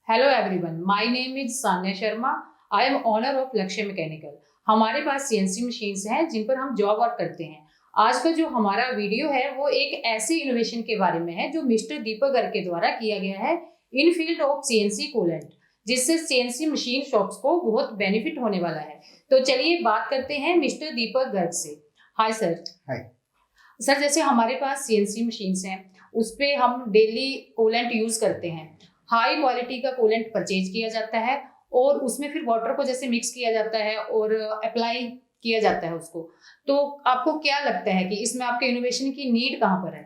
Hello everyone, my name is Sanya Sharma. I am owner of Lakshya mechanical. हमारे पास CNC machines हैं जिन पर हम जॉब वर्क करते हैं। आज का जो हमारा वीडियो है वो एक ऐसे इनोवेशन के बारे में है जो मिस्टर दीपक गर्ग के द्वारा किया गया है इन फील्ड ऑफ सीएनसी कूलेंट, जिससे सीएनसी मशीन शॉप्स को बहुत बेनिफिट होने वाला है। तो चलिए बात करते हैं मिस्टर दीपक गर्ग से। Hi sir. हाय सर, जैसे हमारे पास सीएनसी मशीन्स हैं उस पे हम डेली कूलेंट यूज करते हैं। हाई क्वालिटी का कूलेंट परचेज किया जाता है और उसमें फिर वाटर को जैसे मिक्स किया जाता है और अप्लाई किया जाता है उसको। तो आपको क्या लगता है कि इसमें आपके इनोवेशन की नीड कहाँ पर है?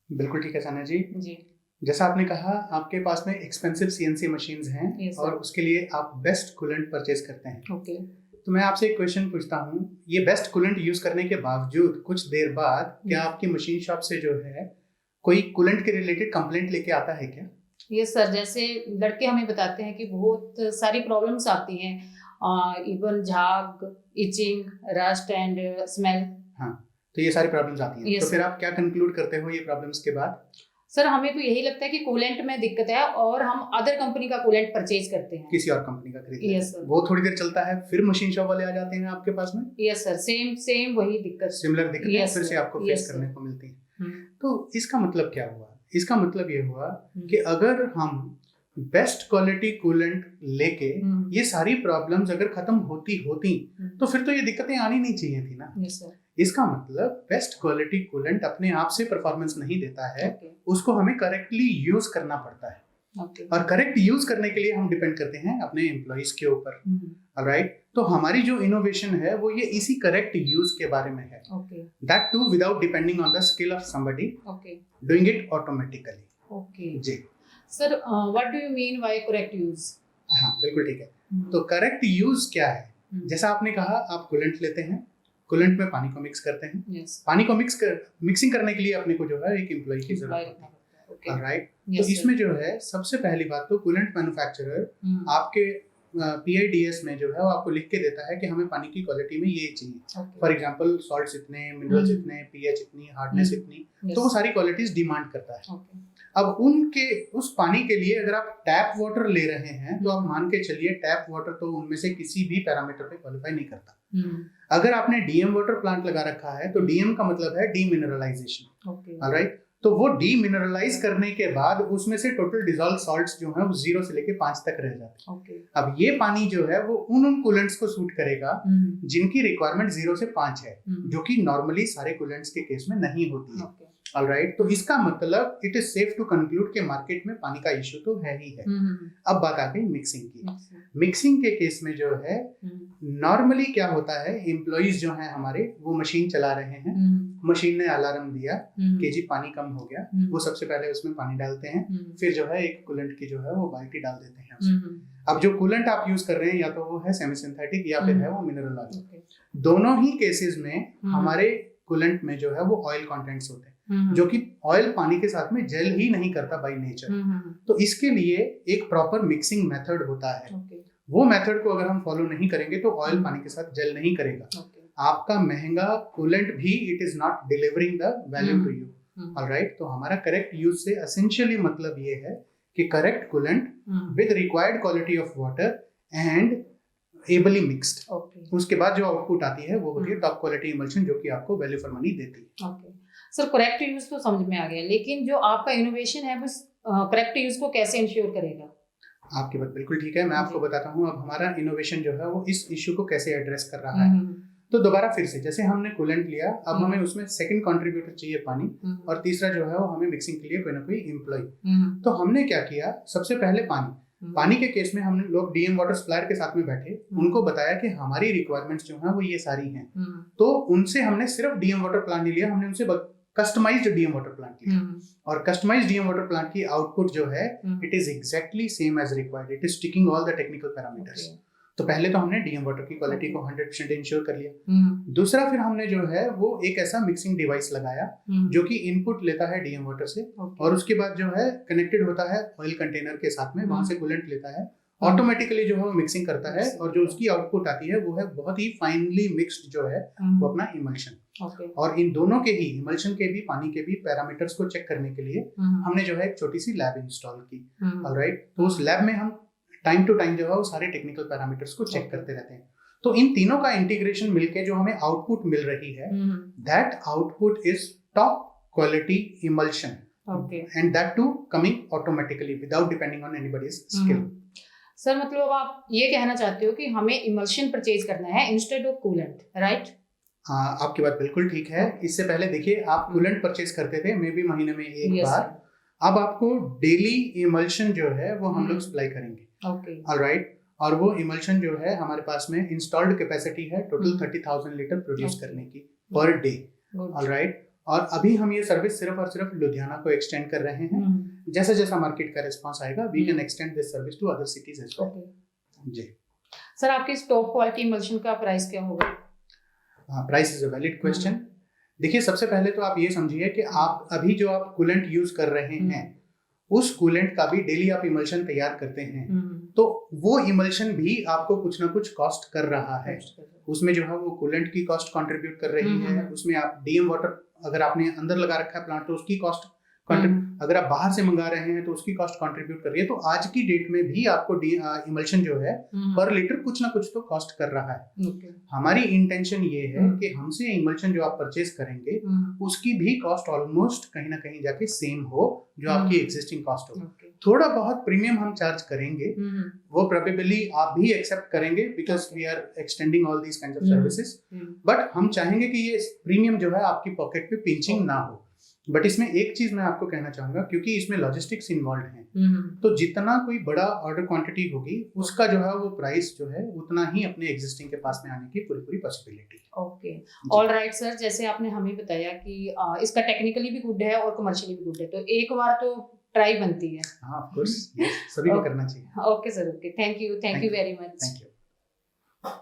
बिल्कुल ठीक है सान्या जी। जी, जैसा आपने कहा, आपके पास में एक्सपेंसिव सीएनसी मशीन्स हैं Yes, sir. और उसके लिए आप बेस्ट कूलेंट परचेज करते हैं। ओके। तो मैं आपसे एक क्वेश्चन पूछता हूँ, ये बेस्ट कूलेंट यूज करने के बावजूद कुछ देर बाद क्या आपकी मशीन शॉप से जो है कोई कूलेंट के रिलेटेड कंप्लेंट लेके आता है क्या? यस सर, जैसे लड़के हमें बताते हैं कि बहुत सारी प्रॉब्लम्स आती हैं, इवन झाग, इचिंग, रस्ट एंड स्मेल। हाँ, तो ये सारी प्रॉब्लम्स आती हैं। Yes, तो फिर sir. आप क्या कंक्लूड करते हो ये प्रॉब्लम्स के बाद? सर, हमें तो यही लगता है कि कूलेंट में दिक्कत है और हम अदर कंपनी का कूलेंट परचेज करते हैं। किसी और कंपनी का खरीद लेते Yes, हैं। sir. वो थोड़ी देर चलता है, फिर मशीन शॉप वाले आ जाते हैं आपके पास में। यस सर, सेम वही दिक्कत, सिमिलर दिक्कतें Yes, फिर sir. से आपको फेस Yes, करने sir. को मिलती हैं। हम्म, तो इसका मतलब क्या हुआ? इसका मतलब ये हुआ कि अगर हम बेस्ट क्वालिटी कूलेंट लेके ये सारी प्रॉब्लम्स अगर खत्म होती तो फिर तो ये दिक्कतें आनी नहीं चाहिए थी ना। Yes sir. इसका मतलब बेस्ट क्वालिटी कूलेंट अपने आप से परफॉर्मेंस नहीं देता है, ओके, उसको हमें करेक्टली यूज करना पड़ता है। ओके। और करेक्ट यूज करने के लिए हम डिपेंड करते हैं अपने एम्प्लॉइज के ऊपर। ऑलराइट, तो हमारी जो इनोवेशन है वो ये इसी करेक्ट यूज के बारे में है। Okay, that to without depending on the skill of somebody, okay, doing it automatically. Okay. जी sir, what do you mean by correct use? हाँ, बिल्कुल ठीक है। तो करेक्ट यूज क्या है? जैसा आपने कहा, आप कूलेंट लेते हैं, कूलेंट में पानी को मिक्स करते हैं। यस, पानी को मिक्सिंग करने के लिए अपने को जो है एक एम्प्लॉय की जरूरत होती है। ओके, राइट, यस तो इसमें जो है सबसे पहली बात तो कूलेंट मैन्युफैक्चरर आपके PIDS में जो है वो आपको लिख के देता है कि हमें पानी की क्वालिटी में ये चाहिए। फॉर एग्जांपल सॉल्ट्स इतने, मिनरल्स इतने, pH इतनी, हार्डनेस इतनी, तो वो सारी क्वालिटीज डिमांड करता है। अब उनके उस पानी के लिए अगर आप टैप वाटर ले रहे हैं तो आप मान के चलिए टैप वाटर तो उनमें से किसी भी पैरामीटर पे क्वालिफाई नहीं करता। अगर आपने DM वाटर प्लांट लगा रखा है तो DM का मतलब है डीमिनरलाइजेशन। ऑलराइट, तो वो डीमिनरलाइज करने के बाद उसमें से टोटल डिसॉल्व सॉल्ट्स जो है वो 0 से लेके 5 तक रह जाते हैं। अब ये पानी जो है वो उन कूलेंट्स को सूट करेगा जिनकी रिक्वायरमेंट 0 से 5 है, जो कि नॉर्मली सारे कूलेंट्स के केस में नहीं होती है। ऑलराइट, तो इसका मतलब it is safe to conclude के मार्केट में पानी का इशू तो है ही है। अब बात आ गई मिक्सिंग की। मिक्सिंग के केस में जो है नॉर्मली क्या होता है, एम्प्लॉइज जो हैं हमारे वो मशीन चला रहे हैं, मशीन ने अलार्म दिया कि जी पानी कम हो गया, वो सबसे पहले उसमें पानी डालते हैं, फिर जो है एक कूलेंट की जो है वो बाल्टी डाल देते हैं उसमें। अब जो कूलेंट आप यूज कर रहे हैं या तो वो है सेमी सिंथेटिक या फिर है वो मिनरल वाला। दोनों ही केसेस में हमारे कूलेंट में जो है वो ऑयल कंटेंट्स होते हैं, जो कि ऑयल पानी के साथ में जेल ही नहीं करता बाय नेचर। तो इसके लिए एक प्रॉपर मिक्सिंग मेथड होता है। वो मेथड को अगर हम फॉलो नहीं करेंगे तो ऑयल पानी के साथ जेल नहीं करेगा। आपका महंगा कूलेंट भी it is not delivering the value to you. Alright, तो हमारा करेक्ट यूज से एसेंशियली मतलब ये है कि correct coolant with required quality of water and ably mixed. उसके बाद जो आउटपुट आती है वो होती है टॉप क्वालिटी इमल्शन, जो कि आपको वैल्यू फॉर मनी देती है। सर, करेक्ट यूज तो समझ में आ गया, लेकिन जो आपका इनोवेशन है वो करेक्ट यूज को कैसे इंश्योर करेगा? आपकी बात बिल्कुल ठीक है, मैं आपको बताता हूँ अब हमारा इनोवेशन जो है वो इस इशू को कैसे एड्रेस कर रहा है। तो दोबारा फिर से, जैसे हमने कूलेंट लिया, अब हमें उसमें सेकंड कंट्रीब्यूटर चाहिए पानी, और तीसरा जो है वो हमें मिक्सिंग के लिए कोई ना कोई एम्प्लॉय। तो हमने क्या किया, सबसे पहले पानी के केस में हमने लोग DM वाटर सप्लायर के साथ में बैठे, उनको बताया कि हमारी रिक्वायरमेंट्स जो है वो ये सारी हैं। तो उनसे हमने सिर्फ DM वाटर प्लांट नहीं लिया, हमने उनसे कस्टमाइज्ड DM वाटर प्लांट लिया, और कस्टमाइज्ड DM वाटर प्लांट की आउटपुट जो है it is exactly same as required, it is ticking all the technical parameters. तो पहले तो हमने DM वाटर की क्वालिटी को 100% इंश्योर कर लिया। दूसरा फिर हमने जो है वो एक ऐसा मिक्सिंग डिवाइस लगाया जो कि इनपुट लेता है DM वाटर से, और उसके बाद जो है कनेक्टेड होता है ऑयल कंटेनर के साथ में, वहां से कूलेंट लेता है ऑटोमेटिकली जो है वो मिक्सिंग करता है और जो उसकी आउटपुट आती है वो है बहुत ही फाइनली मिक्स्ड जो है वो अपना इमल्शन। और इन दोनों के ही इमल्शन के भी पानी के भी पैरामीटर्स को चेक करने के लिए हमने जो है एक छोटी सी लैब इंस्टॉल की। ऑलराइट, तो उस लैब में हम टाइम टू टाइम जो है वो सारे टेक्निकल पैरामीटर्स को चेक करते रहते हैं। तो इन तीनों का इंटीग्रेशन मिलके जो हमें आउटपुट मिल रही है, that output is top quality emulsion, and that too coming automatically without depending on anybody's skill। Sir मतलब आप ये कहना चाहते हो कि हमें इमल्शन परचेज करना है इंस्टेड ऑफ कूलेंट, राइट? आपकी बात बिल्कुल ठीक है। इससे पहले देखिए आप कूलेंट परचेज करते थे मे बी महीने में एक बार, अब आपको डेली इमल्शन जो है वो हम लोग सप्लाई करेंगे। ऑलराइट, और वो इमल्शन जो है हमारे पास में इंस्टॉल्ड कैपेसिटी है टोटल 30,000 लीटर प्रोड्यूस करने की पर डे। ऑलराइट, और अभी हम ये सर्विस सिर्फ और सिर्फ लुधियाना को एक्सटेंड कर रहे हैं। जैसा जैसा मार्केट का रिस्पांस आएगा we can extend this service to other cities as well. जी सर, आपकी टॉप क्वालिटी इमल्शन का प्राइस क्या होगा? Price is a valid question. देखिए सबसे पहले तो आप ये समझिए कि आप अभी जो आप कूलेंट यूज कर रहे हैं उस कूलेंट का भी डेली आप इमल्शन तैयार करते हैं, तो वो इमल्शन भी आपको कुछ ना कुछ कॉस्ट कर रहा है। उसमें जो है वो कूलेंट की कॉस्ट कंट्रीब्यूट कर रही है, उसमें आप डीएम वाटर अगर आपने अंदर लगा रखा है प्लांट तो उसकी कॉस्ट अगर आप बाहर से मंगा रहे हैं तो उसकी कॉस्ट कंट्रीब्यूट कर रही है। तो आज की डेट में भी आपको इमल्शन जो है पर लीटर कुछ ना कुछ तो कॉस्ट कर रहा है। हमारी इंटेंशन ये है कि हमसे इमल्शन जो आप परचेज करेंगे उसकी भी कॉस्ट ऑलमोस्ट कहीं ना कहीं जाके सेम हो जो आपकी एग्जिस्टिंग कॉस्ट हो। थोड़ा बहुत प्रीमियम हम चार्ज करेंगे, वो प्रोबेबली आप भी एक्सेप्ट करेंगे because we are extending all these kinds of services, but हम चाहेंगे कि ये प्रीमियम जो है आपकी पॉकेट पे पिंचिंग ना हो। बट इसमें एक चीज मैं आपको कहना चाहूंगा, क्योंकि इसमें लॉजिस्टिक्स इन्वॉल्व हैं, तो जितना कोई बड़ा ऑर्डर क्वांटिटी होगी उसका जो है वो प्राइस जो है उतना ही अपने एग्जिस्टिंग के पास में आने की पूरी पॉसिबिलिटी है। ओके, ऑल राइट सर, जैसे आपने हमें बताया कि इसका टेक्निकली भी गुड है और कमर्शियली भी गुड है, तो एक बार तो ट्राई बनती है। हाँ ऑफ कोर्स, सभी को करना चाहिए। Okay sir, okay, thank you very much. Thank you.